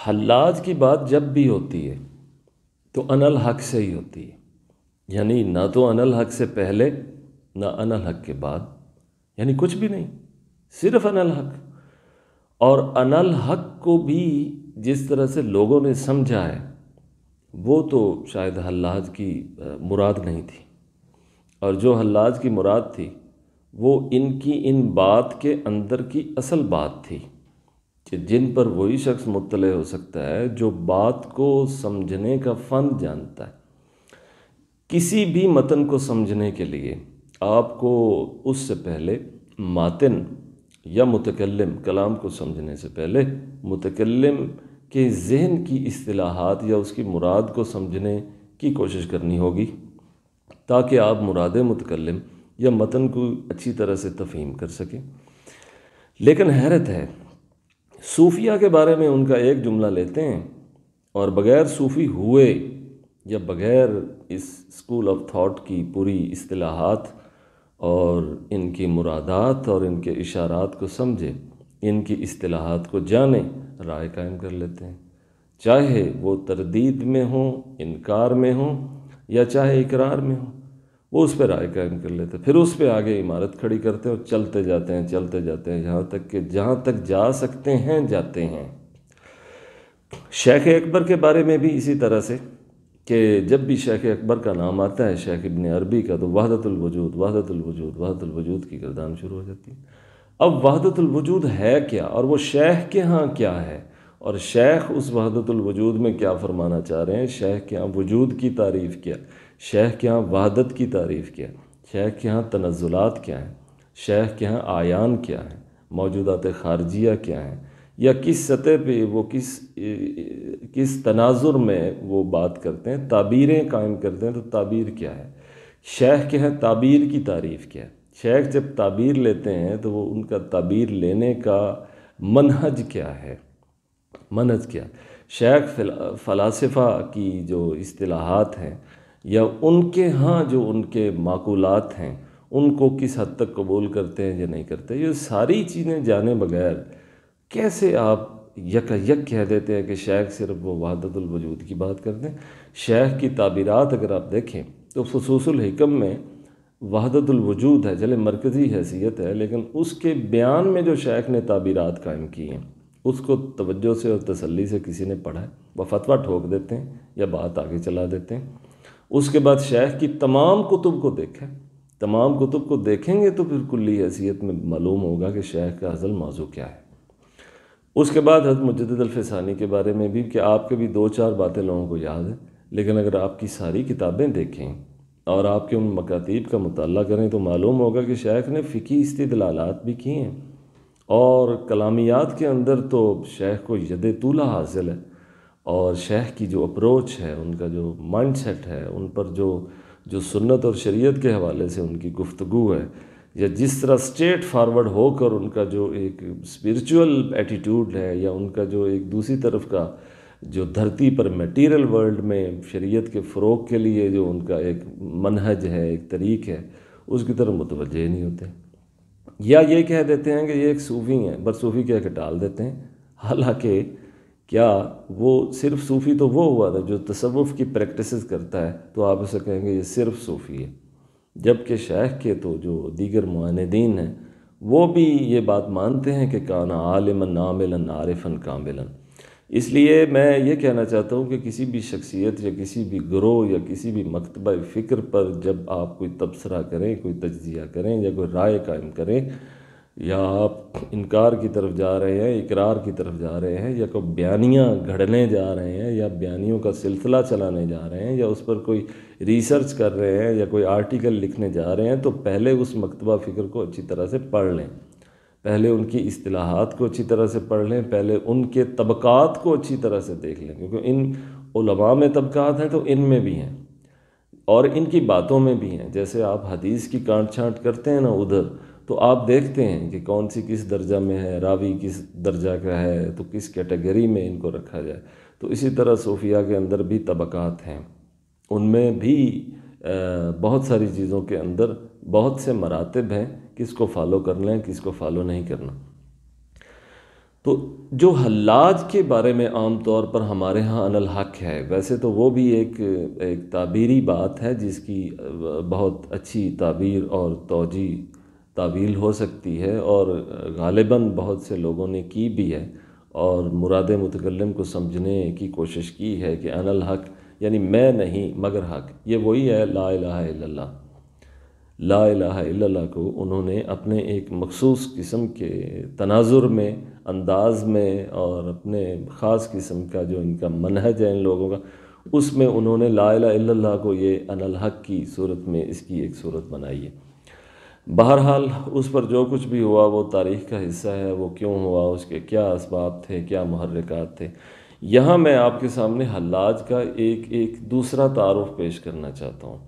حلاج کی بات جب بھی ہوتی ہے تو انا الحق سے ہی ہوتی ہے، یعنی نہ تو انا الحق سے پہلے نہ انا الحق کے بعد، یعنی کچھ بھی نہیں، صرف انا الحق۔ اور انا الحق کو بھی جس طرح سے لوگوں نے سمجھا ہے وہ تو شاید حلاج کی مراد نہیں تھی، اور جو حلاج کی مراد تھی وہ ان کی ان بات کے اندر کی اصل بات تھی کہ جن پر وہی شخص مطلع ہو سکتا ہے جو بات کو سمجھنے کا فن جانتا ہے۔ کسی بھی متن کو سمجھنے کے لیے آپ کو اس سے پہلے ماتن یا متکلم، کلام کو سمجھنے سے پہلے متکلم کے ذہن کی اصطلاحات یا اس کی مراد کو سمجھنے کی کوشش کرنی ہوگی تاکہ آپ مراد متکلم یا متن کو اچھی طرح سے تفہیم کر سکیں۔ لیکن حیرت ہے، صوفیہ کے بارے میں ان کا ایک جملہ لیتے ہیں اور بغیر صوفی ہوئے یا بغیر اس اسکول آف تھاٹ کی پوری اصطلاحات اور ان کی مرادات اور ان کے اشارات کو سمجھے، ان کی اصطلاحات کو جانے، رائے قائم کر لیتے ہیں، چاہے وہ تردید میں ہوں، انکار میں ہوں یا چاہے اقرار میں ہوں، وہ اس پہ رائے قائم کر لیتے ہیں، پھر اس پہ آگے عمارت کھڑی کرتے ہیں اور چلتے جاتے ہیں یہاں تک کہ جہاں تک جا سکتے ہیں جاتے ہیں۔ شیخ اکبر کے بارے میں بھی اسی طرح سے کہ جب بھی شیخ اکبر کا نام آتا ہے، شیخ ابن عربی کا، تو وحدت الوجود وحدت الوجود وحدت الوجود کی گردان شروع ہو جاتی ہے۔ اب وحدت الوجود ہے کیا، اور وہ شیخ کے ہاں کیا ہے، اور شیخ اس وحدت الوجود میں کیا فرمانا چاہ رہے ہیں، شیخ کے ہاں وجود کی تعریف کیا، شیخ کے ہاں وحدت کی تعریف کیا، شیخ کے ہاں تنزلات کیا ہیں، شیخ کے ہاں آیان کیا ہیں، موجودات خارجیہ کیا ہیں، یا کس سطح پہ وہ کس تناظر میں وہ بات کرتے ہیں، تعبیریں قائم کرتے ہیں، تو تعبیر کیا ہے، شیخ کے ہاں تعبیر کی تعریف کیا ہے۔ شیخ جب تعبیر لیتے ہیں تو وہ ان کا تعبیر لینے کا منہج کیا ہے، منہج کیا۔ شیخ فلاسفہ کی جو اصطلاحات ہیں یا ان کے ہاں جو ان کے معقولات ہیں ان کو کس حد تک قبول کرتے ہیں یا نہیں کرتے، یہ ساری چیزیں جانے بغیر کیسے آپ یک کہہ دیتے ہیں کہ شیخ صرف وہ وحدت الوجود کی بات کرتے ہیں۔ شیخ کی تعبیرات اگر آپ دیکھیں تو فصوص الحکم میں وحدت الوجود ہے، چلے مرکزی حیثیت ہے، لیکن اس کے بیان میں جو شیخ نے تعبیرات قائم کی ہیں اس کو توجہ سے اور تسلی سے کسی نے پڑھا ہے، وہ فتویٰ ٹھوک دیتے ہیں یا بات آگے چلا دیتے ہیں۔ اس کے بعد شیخ کی تمام کتب کو دیکھیں، تمام کتب کو دیکھیں گے تو پھر کلی حیثیت میں معلوم ہوگا کہ شیخ کا اصل موضوع کیا ہے۔ اس کے بعد حضرت مجدد الفسانی کے بارے میں بھی کہ آپ کے بھی 2-4 باتیں لوگوں کو یاد ہیں، لیکن اگر آپ کی ساری کتابیں دیکھیں اور آپ کے ان مکاتیب کا مطالعہ کریں تو معلوم ہوگا کہ شیخ نے فقہی استدلالات بھی کی ہیں، اور کلامیات کے اندر تو شیخ کو ید طولہ حاصل ہے، اور شیخ کی جو اپروچ ہے، ان کا جو مائنڈ سیٹ ہے، ان پر جو سنت اور شریعت کے حوالے سے ان کی گفتگو ہے، یا جس طرح سٹریٹ فارورڈ ہو کر ان کا جو ایک اسپریچول ایٹیٹیوڈ ہے، یا ان کا جو ایک دوسری طرف کا جو دھرتی پر میٹیریل ورلڈ میں شریعت کے فروغ کے لیے جو ان کا ایک منہج ہے، ایک طریق ہے، اس کی طرف متوجہ ہی نہیں ہوتے، یا یہ کہہ دیتے ہیں کہ یہ ایک صوفی ہیں، بس صوفی کہہ کے ٹال دیتے ہیں۔ حالانکہ کیا وہ صرف صوفی تو وہ ہوا تھا جو تصوف کی پریکٹسز کرتا ہے، تو آپ اسے کہیں گے یہ صرف صوفی ہے، جبکہ شیخ کے تو جو دیگر معاندین ہیں وہ بھی یہ بات مانتے ہیں کہ کان عالما عاملا عارفا کاملا۔ اس لیے میں یہ کہنا چاہتا ہوں کہ کسی بھی شخصیت یا کسی بھی گروہ یا کسی بھی مکتبہ فکر پر جب آپ کوئی تبصرہ کریں، کوئی تجزیہ کریں یا کوئی رائے قائم کریں، یا آپ انکار کی طرف جا رہے ہیں، اقرار کی طرف جا رہے ہیں، یا کوئی بیانیاں گھڑنے جا رہے ہیں، یا بیانیوں کا سلسلہ چلانے جا رہے ہیں، یا اس پر کوئی ریسرچ کر رہے ہیں، یا کوئی آرٹیکل لکھنے جا رہے ہیں، تو پہلے اس مکتبہ فکر کو اچھی طرح سے پڑھ لیں، پہلے ان کی اصطلاحات کو اچھی طرح سے پڑھ لیں، پہلے ان کے طبقات کو اچھی طرح سے دیکھ لیں، کیونکہ ان علماء میں طبقات ہیں تو ان میں بھی ہیں اور ان کی باتوں میں بھی ہیں۔ جیسے آپ حدیث کی کانٹ چھانٹ کرتے ہیں نا ادھر، تو آپ دیکھتے ہیں کہ کون سی کس درجہ میں ہے، راوی کس درجہ کا ہے، تو کس کیٹیگری میں ان کو رکھا جائے۔ تو اسی طرح صوفیہ کے اندر بھی طبقات ہیں، ان میں بھی بہت ساری چیزوں کے اندر بہت سے مراتب ہیں، کس کو فالو کرنا ہے، کس کو فالو نہیں کرنا۔ تو جو حلاج کے بارے میں عام طور پر ہمارے ہاں ان الحق ہے، ویسے تو وہ بھی ایک تعبیری بات ہے جس کی بہت اچھی تعبیر اور توجیہ تعویل ہو سکتی ہے، اور غالباً بہت سے لوگوں نے کی بھی ہے اور مراد متکلم کو سمجھنے کی کوشش کی ہے کہ ان الحق یعنی میں نہیں مگر حق، یہ وہی ہے لا الہ الا اللہ۔ لا الہ الا اللہ کو انہوں نے اپنے ایک مخصوص قسم کے تناظر میں، انداز میں، اور اپنے خاص قسم کا جو ان کا منہج ہے ان لوگوں کا، اس میں انہوں نے لا الہ الا اللہ کو یہ ان الحق کی صورت میں اس کی ایک صورت بنائی ہے۔ بہرحال اس پر جو کچھ بھی ہوا وہ تاریخ کا حصہ ہے، وہ کیوں ہوا، اس کے کیا اسباب تھے، کیا محرکات تھے۔ یہاں میں آپ کے سامنے حلاج کا ایک دوسرا تعارف پیش کرنا چاہتا ہوں۔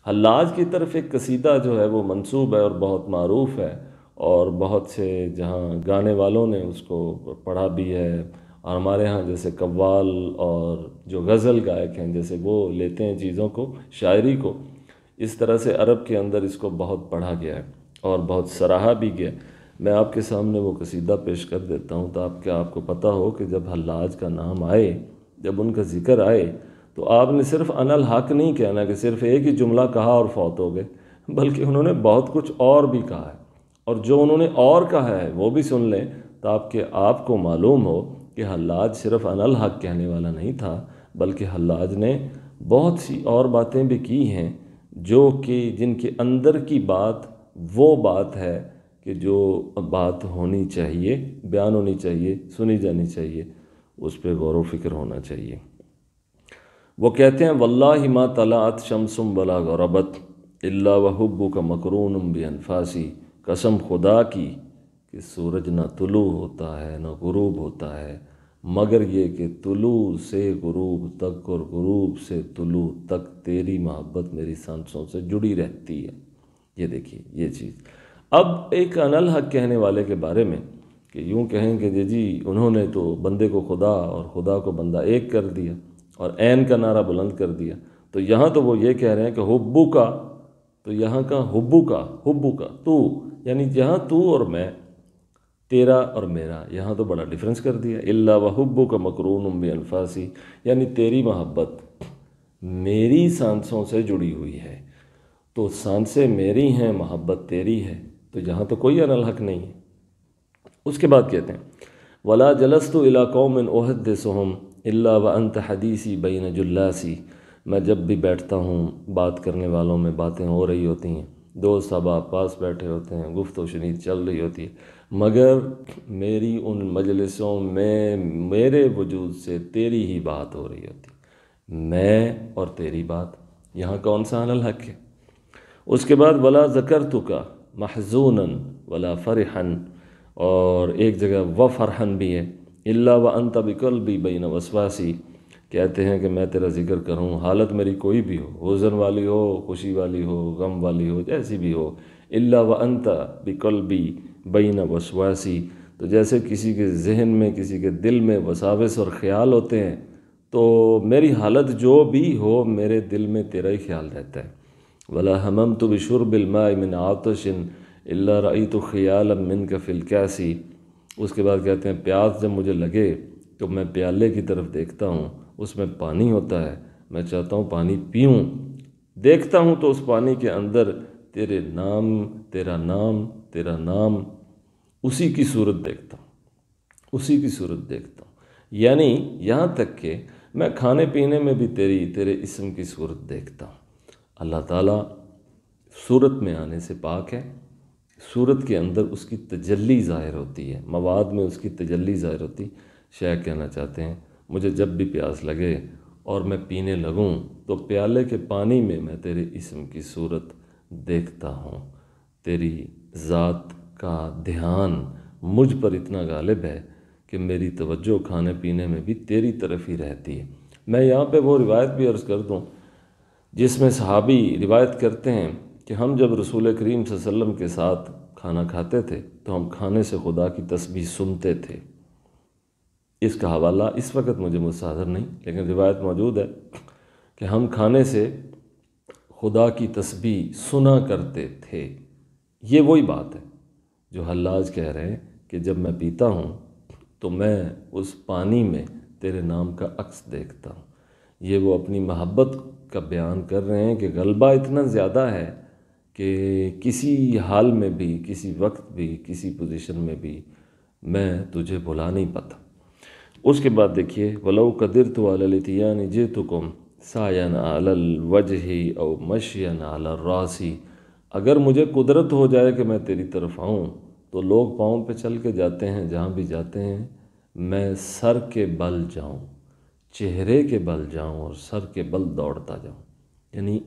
حلاج کی طرف ایک قصیدہ جو ہے وہ منسوب ہے اور بہت معروف ہے، اور بہت سے جہاں گانے والوں نے اس کو پڑھا بھی ہے، اور ہمارے ہاں جیسے قوال اور جو غزل گائک ہیں جیسے وہ لیتے ہیں چیزوں کو، شاعری کو، اس طرح سے عرب کے اندر اس کو بہت پڑھا گیا ہے اور بہت سراہا بھی گیا۔ میں آپ کے سامنے وہ قصیدہ پیش کر دیتا ہوں تاکہ آپ کو پتہ ہو کہ جب حلاج کا نام آئے، جب ان کا ذکر آئے، تو آپ نے صرف ان الحق نہیں کہنا کہ صرف ایک ہی جملہ کہا اور فوت ہو گئے، بلکہ انہوں نے بہت کچھ اور بھی کہا ہے، اور جو انہوں نے اور کہا ہے وہ بھی سن لیں تاکہ آپ کو معلوم ہو کہ حلاج صرف ان الحق کہنے والا نہیں تھا، بلکہ حلاج نے بہت سی اور باتیں بھی کی ہیں جو کہ جن کے اندر کی بات وہ بات ہے کہ جو بات ہونی چاہیے، بیان ہونی چاہیے، سنی جانی چاہیے، اس پہ غور و فکر ہونا چاہیے۔ وہ کہتے ہیں واللہ ما طلعت شمس ولا غربت الا وحبک مقرون بانفاسی، قسم خدا کی کہ سورج نہ طلوع ہوتا ہے نہ غروب ہوتا ہے مگر یہ کہ طلوع سے غروب تک اور غروب سے طلوع تک تیری محبت میری سانسوں سے جڑی رہتی ہے۔ یہ دیکھیے یہ چیز۔ اب ایک ان الحق کہنے والے کے بارے میں کہ یوں کہیں کہ جی انہوں نے تو بندے کو خدا اور خدا کو بندہ ایک کر دیا اور عین کا نعرہ بلند کر دیا، تو یہاں تو وہ یہ کہہ رہے ہیں کہ حبو کا، تو یہاں کا حبو کا تو، یعنی جہاں تو اور میں، تیرا اور میرا، یہاں تو بڑا ڈیفرنس کر دیا۔ الا وحبو کا مقرون بانفاسی، یعنی تیری محبت میری سانسوں سے جڑی ہوئی ہے، تو سانسیں میری ہیں، محبت تیری ہے، تو یہاں تو کوئی ان الحق نہیں ہے۔ اس کے بعد کہتے ہیں ولا جلست الی قوم احدثهم الا وانت حدیثی بین جلاسی، میں جب بھی بیٹھتا ہوں بات کرنے والوں میں باتیں ہو رہی ہوتی ہیں، دوست احباب پاس بیٹھے ہوتے ہیں، گفت و شنید چل رہی ہوتی ہے، مگر میری ان مجلسوں میں میرے وجود سے تیری ہی بات ہو رہی ہوتی ہے، میں اور تیری بات، یہاں کون سا ان الحق ہے؟ اس کے بعد ولا ذکرتک محزونا ولا فرحا، اور ایک جگہ و فرحن بھی ہے، الا وانت بقلبی بین وسواسی، کہتے ہیں کہ میں تیرا ذکر کروں حالت میری کوئی بھی ہو، حزن والی ہو، خوشی والی ہو، غم والی ہو، جیسی بھی ہو، الا وانت بقلبی بین وسواسی، تو جیسے کسی کے ذہن میں، کسی کے دل میں وساوس اور خیال ہوتے ہیں، تو میری حالت جو بھی ہو میرے دل میں تیرا ہی خیال رہتا ہے۔ ولا حممت بشرب الماء من عطش الا رأيت خیالا منك في الكاس، اس کے بعد کہتے ہیں پیاس جب مجھے لگے تو میں پیالے کی طرف دیکھتا ہوں، اس میں پانی ہوتا ہے، میں چاہتا ہوں پانی پیوں، دیکھتا ہوں تو اس پانی کے اندر تیرے نام، تیرا نام، تیرا نام، اسی کی صورت دیکھتا ہوں، اسی کی صورت دیکھتا ہوں، یعنی یہاں تک کہ میں کھانے پینے میں بھی تیرے اسم کی صورت دیکھتا ہوں۔ اللہ تعالیٰ صورت میں آنے سے پاک ہے، صورت کے اندر اس کی تجلی ظاہر ہوتی ہے، مواد میں اس کی تجلی ظاہر ہوتی۔ شیخ کہنا چاہتے ہیں مجھے جب بھی پیاس لگے اور میں پینے لگوں تو پیالے کے پانی میں میں تیرے اسم کی صورت دیکھتا ہوں، تیری ذات کا دھیان مجھ پر اتنا غالب ہے کہ میری توجہ کھانے پینے میں بھی تیری طرف ہی رہتی ہے۔ میں یہاں پہ وہ روایت بھی عرض کر دوں جس میں صحابی روایت کرتے ہیں کہ ہم جب رسول کریم صلی اللہ علیہ وسلم کے ساتھ کھانا کھاتے تھے تو ہم کھانے سے خدا کی تسبیح سنتے تھے۔ اس کا حوالہ اس وقت مجھے مستحضر نہیں، لیکن روایت موجود ہے کہ ہم کھانے سے خدا کی تسبیح سنا کرتے تھے۔ یہ وہی بات ہے جو حلاج کہہ رہے ہیں کہ جب میں پیتا ہوں تو میں اس پانی میں تیرے نام کا عکس دیکھتا ہوں۔ یہ وہ اپنی محبت کا بیان کر رہے ہیں کہ غلبہ اتنا زیادہ ہے کہ کسی حال میں بھی، کسی وقت بھی، کسی پوزیشن میں بھی میں تجھے بھلا نہیں پاتا۔ اس کے بعد دیکھیے وَلَوْ قَدِرْتُ عَلَى الْإِتْيَانِ جِئْتُكُمْ سَعْيًا عَلَى الْوَجْهِ أَوْ مَشْيًا عَلَى الرَّاسِ، اگر مجھے قدرت ہو جائے کہ میں تیری طرف آؤں تو لوگ پاؤں پہ چل کے جاتے ہیں، جہاں بھی جاتے ہیں میں سر کے بل جاؤں، چہرے کے بل جاؤں اور سر کے بل دوڑتا جاؤں، یعنی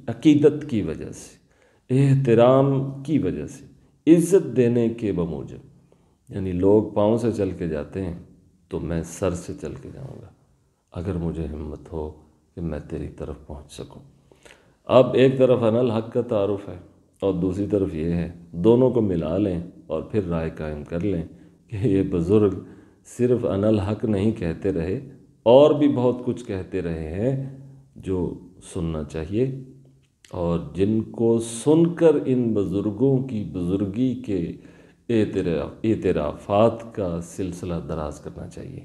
عقیدت کی وجہ سے، احترام کی وجہ سے، عزت دینے کے بموجب، یعنی لوگ پاؤں سے چل کے جاتے ہیں تو میں سر سے چل کے جاؤں گا اگر مجھے ہمت ہو کہ میں تیری طرف پہنچ سکوں۔ اب ایک طرف انا الحق کا تعارف ہے اور دوسری طرف یہ ہے، دونوں کو ملا لیں اور پھر رائے قائم کر لیں کہ یہ بزرگ صرف انا الحق نہیں کہتے رہے، اور بھی بہت کچھ کہتے رہے ہیں جو سننا چاہیے، اور جن کو سن کر ان بزرگوں کی بزرگی کے اعترافات کا سلسلہ دراز کرنا چاہیے۔